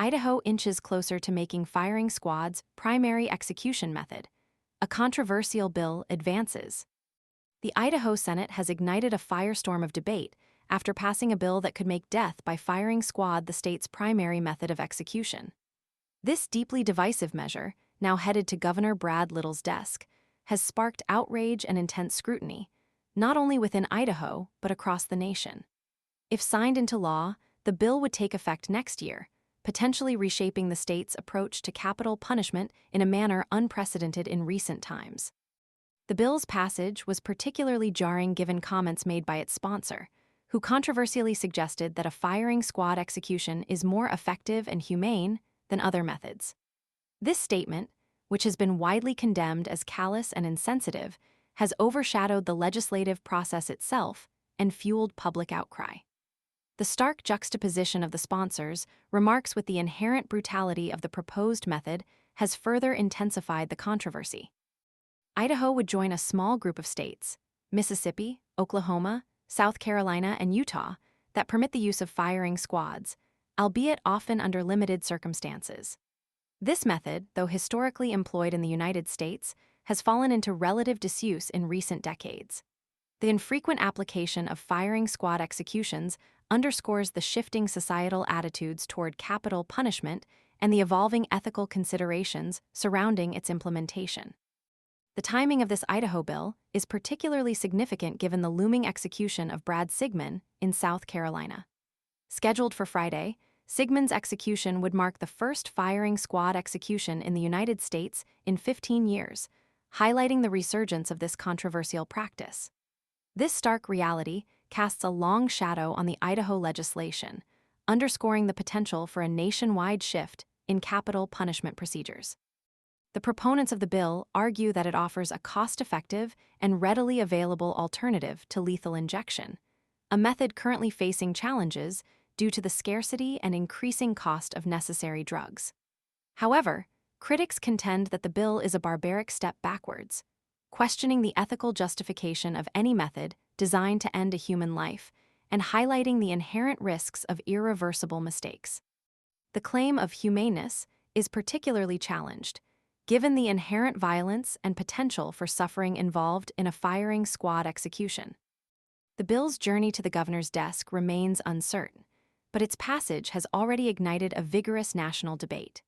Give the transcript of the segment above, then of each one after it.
Idaho inches closer to making firing squads primary execution method. A controversial bill advances. The Idaho Senate has ignited a firestorm of debate after passing a bill that could make death by firing squad the state's primary method of execution. This deeply divisive measure, now headed to Governor Brad Little's desk, has sparked outrage and intense scrutiny, not only within Idaho but across the nation. If signed into law, the bill would take effect next year, potentially reshaping the state's approach to capital punishment in a manner unprecedented in recent times. The bill's passage was particularly jarring given comments made by its sponsor, who controversially suggested that a firing squad execution is more effective and humane than other methods. This statement, which has been widely condemned as callous and insensitive, has overshadowed the legislative process itself and fueled public outcry. The stark juxtaposition of the sponsors' remarks with the inherent brutality of the proposed method has further intensified the controversy. Idaho would join a small group of states, Mississippi, Oklahoma, South Carolina, and Utah, that permit the use of firing squads, albeit often under limited circumstances. This method, though historically employed in the United States, has fallen into relative disuse in recent decades. The infrequent application of firing squad executions underscores the shifting societal attitudes toward capital punishment and the evolving ethical considerations surrounding its implementation. The timing of this Idaho bill is particularly significant given the looming execution of Brad Sigmund in South Carolina. Scheduled for Friday, Sigmund's execution would mark the first firing squad execution in the United States in 15 years, highlighting the resurgence of this controversial practice. This stark reality casts a long shadow on the Idaho legislation, underscoring the potential for a nationwide shift in capital punishment procedures. The proponents of the bill argue that it offers a cost-effective and readily available alternative to lethal injection, a method currently facing challenges due to the scarcity and increasing cost of necessary drugs. However, critics contend that the bill is a barbaric step backwards, questioning the ethical justification of any method designed to end a human life and highlighting the inherent risks of irreversible mistakes. The claim of humaneness is particularly challenged, given the inherent violence and potential for suffering involved in a firing squad execution. The bill's journey to the governor's desk remains uncertain, but its passage has already ignited a vigorous national debate.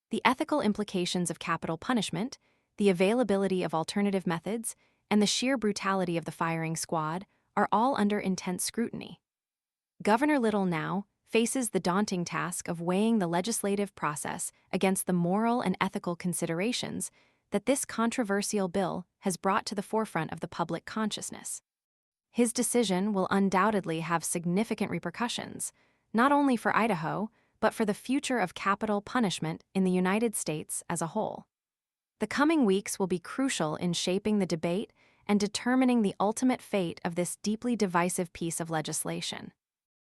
The ethical implications of capital punishment, the availability of alternative methods, and the sheer brutality of the firing squad are all under intense scrutiny. Governor Little now faces the daunting task of weighing the legislative process against the moral and ethical considerations that this controversial bill has brought to the forefront of the public consciousness. His decision will undoubtedly have significant repercussions, not only for Idaho, but for the future of capital punishment in the United States as a whole. The coming weeks will be crucial in shaping the debate and determining the ultimate fate of this deeply divisive piece of legislation.